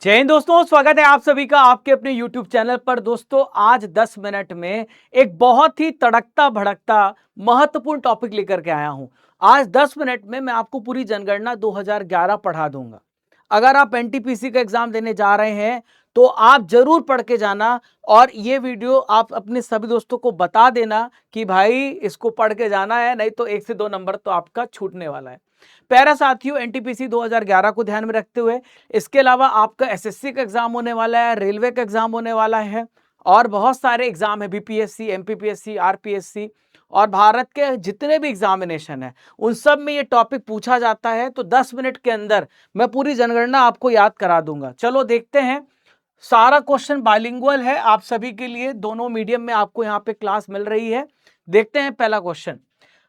जय हिंद दोस्तों, स्वागत है आप सभी का आपके अपने YouTube चैनल पर। दोस्तों आज 10 मिनट में एक बहुत ही तड़कता भड़कता महत्वपूर्ण टॉपिक लेकर के आया हूं। आज 10 मिनट में मैं आपको पूरी जनगणना 2011 पढ़ा दूंगा। अगर आप एनटीपीसी का एग्जाम देने जा रहे हैं तो आप जरूर पढ़ के जाना और ये वीडियो आप अपने सभी दोस्तों को बता देना कि भाई इसको पढ़ के जाना है, नहीं तो 1 से 2 नंबर तो आपका छूटने वाला है। प्यारा साथियों, एनटीपीसी 2011 को ध्यान में रखते हुए इसके अलावा आपका एसएससी का एग्जाम होने वाला है, रेलवे का एग्जाम होने वाला है और बहुत सारे एग्जाम है, बीपीएससी, एमपीपीएससी, आरपीएससी और भारत के जितने भी एग्जामिनेशन है उन सब में ये टॉपिक पूछा जाता है। तो 10 मिनट के अंदर मैं पूरी जनगणना आपको याद करा दूंगा। चलो देखते हैं। सारा क्वेश्चन बाइलिंगुअल है आप सभी के लिए, दोनों मीडियम में आपको यहाँ पे क्लास मिल रही है। देखते हैं पहला क्वेश्चन।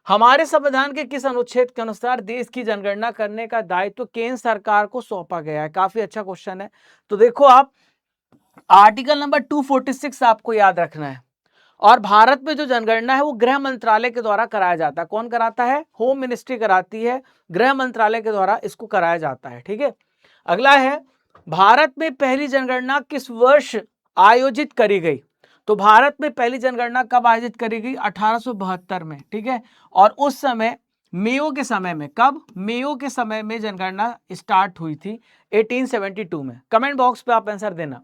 हमारे संविधान के किस अनुच्छेद के अनुसार देश की जनगणना करने का दायित्व केंद्र सरकार को सौंपा गया है? काफी अच्छा क्वेश्चन है। तो देखो आप, आर्टिकल नंबर 246 आपको याद रखना है। और भारत में जो जनगणना है वो गृह मंत्रालय के द्वारा कराया जाता है। कौन कराता है? होम मिनिस्ट्री कराती है, गृह मंत्रालय के द्वारा इसको कराया जाता है। ठीक है, अगला है, भारत में पहली जनगणना किस वर्ष आयोजित करी गई? तो भारत में पहली जनगणना कब आयोजित करी गई? 1872 में। ठीक है, और उस समय मेयो के समय में, कब? मेयो के समय में जनगणना स्टार्ट हुई थी 1872 में। कमेंट बॉक्स पे आप आंसर देना।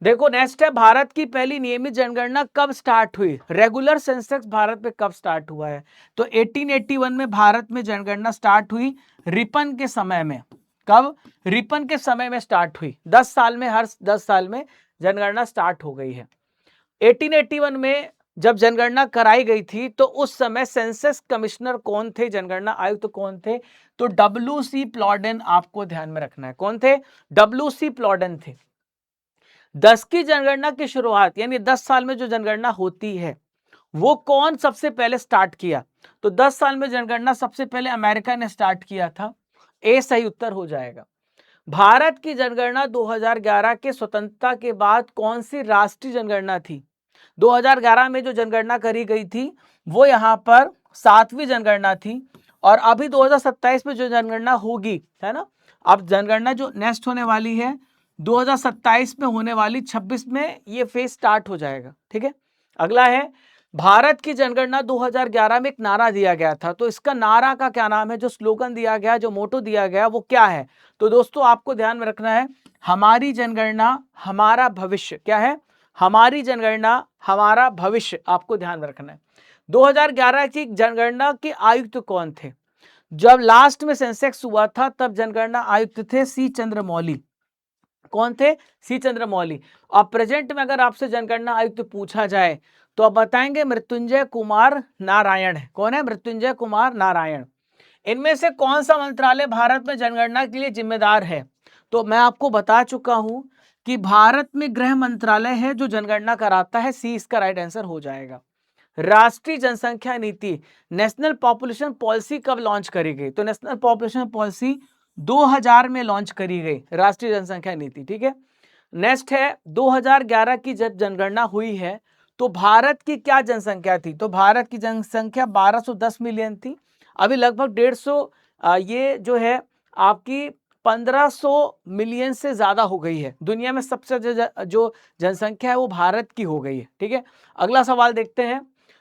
देखो नेक्स्ट है, भारत की पहली नियमित जनगणना कब स्टार्ट हुई? रेगुलर सेंसस भारत में कब स्टार्ट हुआ है? तो 1881 में भारत में जनगणना स्टार्ट हुई, रिपन के समय में। कब? रिपन के समय में स्टार्ट हुई। 10 साल में, हर 10 साल में जनगणना स्टार्ट हो गई है। 1881 में जब जनगणना कराई गई थी तो उस समय सेंसस कमिश्नर कौन थे, जनगणना आयुक्त कौन थे? तो डब्ल्यू.सी. प्लॉडेन आपको ध्यान में रखना है। कौन थे? डब्ल्यू.सी. प्लॉडेन थे। 10 की जनगणना की शुरुआत, यानी 10 साल में जो जनगणना होती है वो कौन सबसे पहले स्टार्ट किया? तो 10 साल में जनगणना सबसे पहले अमेरिका ने स्टार्ट किया था। ए सही उत्तर हो जाएगा। भारत की जनगणना 2011 के स्वतंत्रता के बाद कौन सी राष्ट्रीय जनगणना थी? 2011 में जो जनगणना करी गई थी वो यहाँ पर 7वीं जनगणना थी। और अभी 2027 में जो जनगणना होगी, है ना, अब जनगणना जो नेक्स्ट होने वाली है 2027 में होने वाली, 26 में ये फेज स्टार्ट हो जाएगा। ठीक है, अगला है, भारत की जनगणना 2011 में एक नारा दिया गया था, तो इसका नारा का क्या नाम है? जो स्लोगन दिया गया, जो मोटो दिया गया, वो क्या है? तो दोस्तों आपको ध्यान में रखना है, हमारी जनगणना हमारा भविष्य। क्या है? हमारी जनगणना हमारा भविष्य, आपको ध्यान में रखना है। 2011 की जनगणना के आयुक्त कौन थे? जब लास्ट में सेंसेक्स हुआ था तब जनगणना आयुक्त थे सी चंद्रमौली। कौन थे? सी चंद्रमौली। और प्रेजेंट में अगर आपसे जनगणना आयुक्त पूछा जाए तो आप बताएंगे मृत्युंजय कुमार नारायण है। कौन है? मृत्युंजय कुमार नारायण। इनमें से कौन सा मंत्रालय भारत में जनगणना के लिए जिम्मेदार है? तो मैं आपको बता चुका हूं कि भारत में गृह मंत्रालय है जो जनगणना कराता है। सी इसका राइट आंसर हो जाएगा। राष्ट्रीय जनसंख्या नीति, नेशनल पॉपुलेशन पॉलिसी कब लॉन्च करी गई? तो नेशनल पॉपुलेशन पॉलिसी 2000 में लॉन्च करी गई, राष्ट्रीय जनसंख्या नीति। ठीक है, नेक्स्ट है, 2011 की जब जनगणना हुई है तो भारत की क्या जनसंख्या थी? तो भारत की जनसंख्या 1210 मिलियन थी। अभी लगभग 150, ये जो है आपकी 1500 मिलियन से ज्यादा हो गई है। दुनिया में सबसे जो जनसंख्या है वो भारत की हो गई है। ठीक है, अगला सवाल देखते हैं।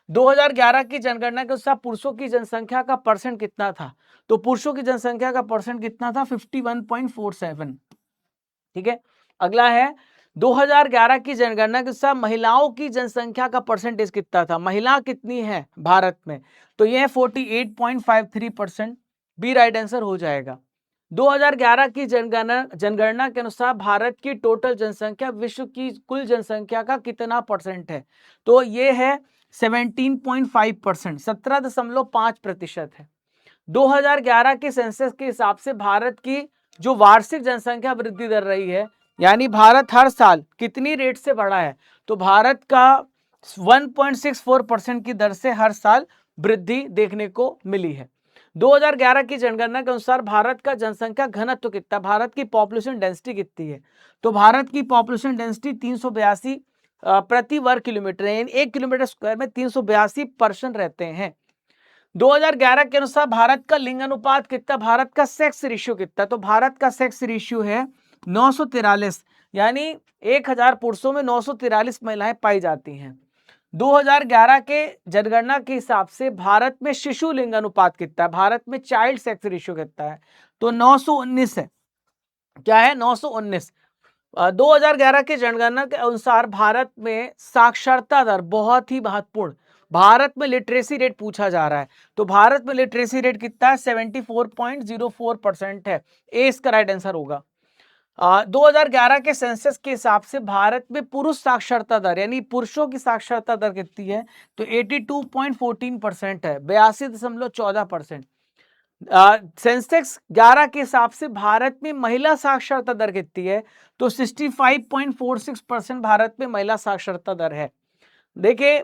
2011 की जनगणना के अनुसार पुरुषों की जनसंख्या का परसेंट कितना था? तो पुरुषों की जनसंख्या का परसेंट कितना था? 51.47। ठीक है, अगला है, 2011 की जनगणना के अनुसार महिलाओं की जनसंख्या का परसेंटेज कितना था? महिला कितनी है भारत में? तो ये है 48.53%। बी राइट आंसर हो जाएगा। 2011 की जनगणना के अनुसार भारत की टोटल जनसंख्या विश्व की कुल जनसंख्या का कितना परसेंट है? तो ये है 17.5%, 17.5% है। 2011 के सेंसस के हिसाब से भारत की जो वार्षिक जनसंख्या वृद्धि दर रही है, यानी भारत हर साल कितनी रेट से बढ़ा है? तो भारत का 1.64% की दर से हर साल वृद्धि देखने को मिली है। 2011 की जनगणना के अनुसार भारत का जनसंख्या घनत्व कितना? भारत की पॉपुलेशन डेंसिटी कितनी है? तो भारत की पॉपुलेशन डेंसिटी 382 प्रति वर्ग किलोमीटर है, यानी 1 किलोमीटर स्क्वायर में 382 पर्सन रहते हैं। 2011 के अनुसार भारत का लिंग अनुपात कितना? भारत का सेक्स रेशियो कितना? तो भारत का सेक्स रेशियो है 943, यानी 1000 पुरुषों में 943 महिलाएं पाई जाती हैं। 2011 के जनगणना के हिसाब से भारत में शिशु लिंग अनुपात कितना है, भारत में चाइल्ड सेक्स रेशियो कितना है, तो 919 है। क्या है, 919। 2011 के जनगणना के अनुसार भारत में साक्षरता दर बहुत ही महत्वपूर्ण, भारत में लिटरेसी रेट पूछा जा रहा है, तो भारत में लिटरेसी रेट कितना है, 74.04% है। ए इसका राइट आंसर होगा। 2011 के सेंसस के हिसाब से भारत में पुरुष साक्षरता दर यानी पुरुषों की साक्षरता दर कितनी है, तो 82.14% है, 82.14%। सेंसेक्स 11 के हिसाब से भारत में महिला साक्षरता दर कितनी है, तो 65.46% भारत में महिला साक्षरता दर है। देखिए,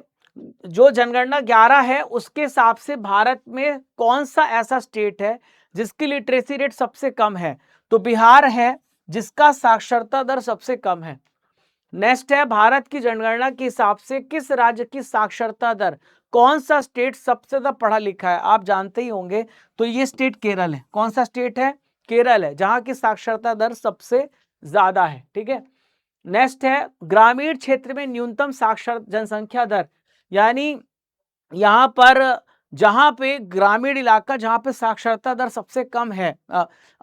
जो जनगणना 11 है उसके हिसाब से भारत में कौन सा ऐसा स्टेट है जिसकी लिटरेसी रेट सबसे कम है, तो बिहार है जिसका साक्षरता दर सबसे कम है। नेक्स्ट है, भारत की जनगणना के हिसाब से किस राज्य की साक्षरता दर, कौन सा स्टेट सबसे ज्यादा पढ़ा लिखा है, आप जानते ही होंगे, तो ये स्टेट केरल है। कौन सा स्टेट है, केरल है, जहां की साक्षरता दर सबसे ज्यादा है। ठीक है। नेक्स्ट है, ग्रामीण क्षेत्र में न्यूनतम साक्षर जनसंख्या दर, यानी यहां पर जहां पे ग्रामीण इलाका जहां पे साक्षरता दर सबसे कम है,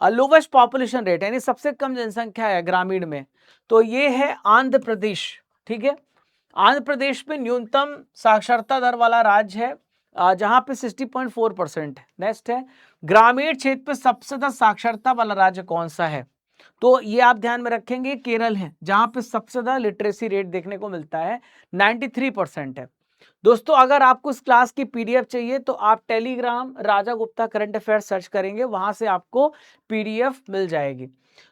लोवेस्ट पॉपुलेशन रेट यानी सबसे कम जनसंख्या है ग्रामीण में, तो ये है आंध्र प्रदेश। ठीक है, आंध्र प्रदेश में न्यूनतम साक्षरता दर वाला राज्य है, जहां पे 60.4% है। नेक्स्ट है, ग्रामीण क्षेत्र में सबसे ज्यादा साक्षरता वाला राज्य कौन सा है, तो ये आप ध्यान में रखेंगे, केरल है, जहां पे सबसे ज्यादा लिटरेसी रेट देखने को मिलता है, 93% है। दोस्तों, अगर आपको इस क्लास की पीडीएफ चाहिए तो आप टेलीग्राम राजा गुप्ता करंट अफेयर सर्च करेंगे, वहां से आपको पीडीएफ मिल जाएगी।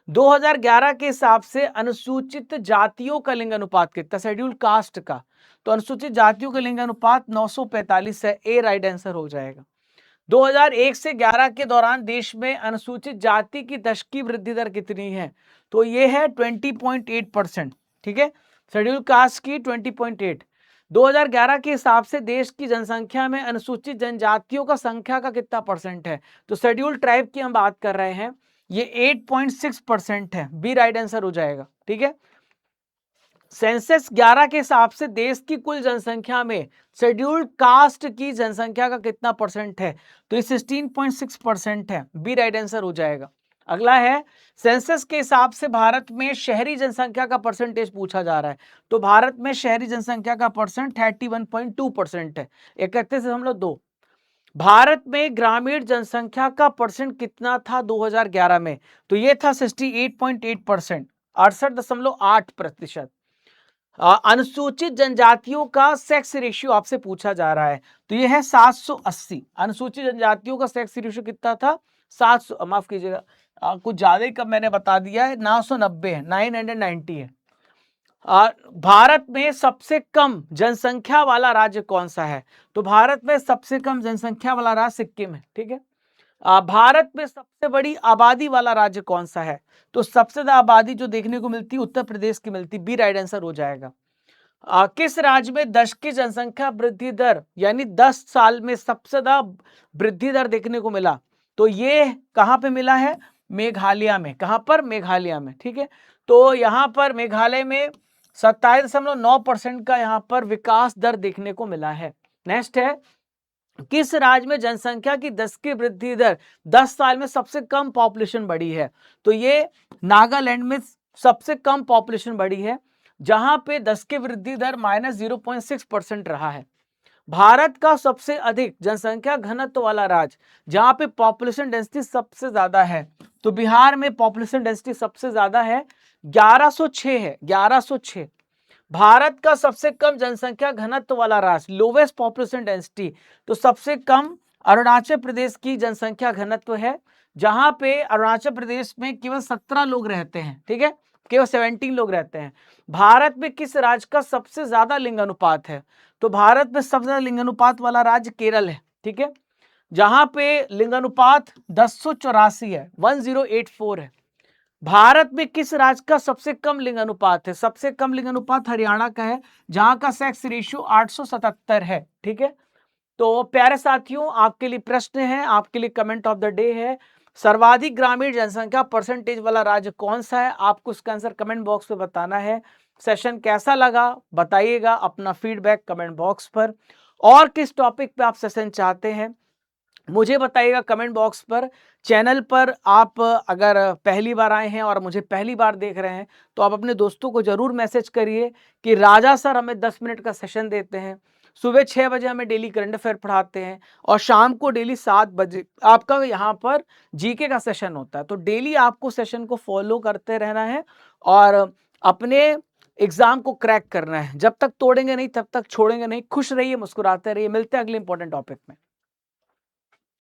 2011 के हिसाब से अनुसूचित जातियों का लिंग अनुपात कितना, शेड्यूल कास्ट का, तो अनुसूचित जातियों का लिंग अनुपात 945 है, ए राइट आंसर हो जाएगा। 2001 से 11 के दौरान देश में अनुसूचित जाति की दशकीय वृद्धि दर कितनी है, तो ये है 20.8%। ठीक है, शेड्यूल कास्ट की 20.8। 2011 के हिसाब से देश की जनसंख्या में अनुसूचित जनजातियों का संख्या का कितना परसेंट है, तो शेड्यूल ट्राइब की हम बात कर रहे हैं, ये 8.6% है, बी राइट आंसर हो जाएगा। ठीक है, सेंसस 11 के हिसाब से देश की कुल जनसंख्या में शेड्यूल्ड कास्ट की जनसंख्या का कितना परसेंट है, तो ये 16.6% है, बी राइट आंसर हो जाएगा। अगला है, सेंसस के हिसाब से भारत में शहरी जनसंख्या का परसेंटेज पूछा जा रहा है, तो भारत में शहरी जनसंख्या का परसेंट 31.2% है, 31.2। भारत में ग्रामीण जनसंख्या का परसेंट कितना था 2011 में, तो ये था 68.8%, 68.8%। अनुसूचित जनजातियों का सेक्स रेशियो आपसे पूछा जा रहा है, तो ये है 780। अनुसूचित जनजातियों का सेक्स रेशियो कितना था, 700, माफ कीजिएगा, कुछ ज्यादा ही कम मैंने बता दिया है, 990 है, 990 है। भारत में सबसे कम जनसंख्या वाला राज्य कौन सा है, तो भारत में सबसे कम जनसंख्या वाला राज्य सिक्किम है। ठीक है, भारत में सबसे बड़ी आबादी वाला राज्य कौन सा है, तो सबसे ज्यादा आबादी जो देखने को मिलती है उत्तर प्रदेश की मिलती, बी राइट आंसर हो जाएगा। किस राज्य में दशकीय जनसंख्या वृद्धि दर यानी 10 साल में सबसे ज्यादा वृद्धि दर देखने को मिला, तो ये कहां पे मिला है, मेघालय में। कहां पर, मेघालय में। ठीक है, तो यहां पर मेघालय में 27.9% का यहां पर विकास दर देखने को मिला है। नेक्स्ट है, किस राज्य में जनसंख्या की 10 की वृद्धि दर 10 साल में सबसे कम पॉपुलेशन बढ़ी है, तो ये नागालैंड में सबसे कम पॉपुलेशन बढ़ी है, जहां पे 10 की वृद्धि दर -0.6% रहा है। भारत का सबसे अधिक जनसंख्या घनत्व वाला राज्य जहां पे पॉपुलेशन डेंसिटी सबसे ज्यादा है, तो बिहार में पॉपुलेशन डेंसिटी सबसे ज्यादा है, 1106 है, 1106। भारत का सबसे कम जनसंख्या घनत्व वाला राज्य, लोवेस्ट पॉपुलेशन डेंसिटी, तो सबसे कम अरुणाचल प्रदेश की जनसंख्या घनत्व है, जहां पे अरुणाचल प्रदेश में केवल 17 लोग रहते हैं। ठीक है, केवल 17 लोग रहते हैं। भारत में किस राज्य का सबसे ज्यादा लिंग अनुपात है, तो भारत में सबसे ज्यादा लिंग अनुपात वाला राज्य केरल है। ठीक है, जहां पे लिंग अनुपात 1084 है, 1084 है। भारत में किस राज्य का सबसे कम लिंग अनुपात है, सबसे कम लिंग अनुपात हरियाणा का है, जहां का सेक्स रेशियो 877 है। ठीक है, तो प्यारे साथियों, आपके लिए प्रश्न है, आपके लिए कमेंट ऑफ द डे है, सर्वाधिक ग्रामीण जनसंख्या परसेंटेज वाला राज्य कौन सा है? आपको इसका आंसर कमेंट बॉक्स में बताना है। सेशन कैसा लगा बताइएगा अपना फीडबैक कमेंट बॉक्स पर। और किस टॉपिक पे आप सेशन चाहते हैं मुझे बताइएगा कमेंट बॉक्स पर। चैनल पर आप अगर पहली बार आए हैं और मुझे पहली बार देख रहे हैं तो आप अपने दोस्तों को जरूर मैसेज करिए कि राजा सर हमें 10 मिनट का सेशन देते हैं। सुबह 6 बजे हमें डेली करंट अफेयर पढ़ाते हैं और शाम को डेली 7 बजे आपका यहाँ पर जीके का सेशन होता है। तो डेली आपको सेशन को फॉलो करते रहना है और अपने एग्जाम को क्रैक करना है। जब तक तोड़ेंगे नहीं तब तक छोड़ेंगे नहीं। खुश रहिए, मुस्कुराते रहिए। मिलते हैं अगले इंपॉर्टेंट टॉपिक में।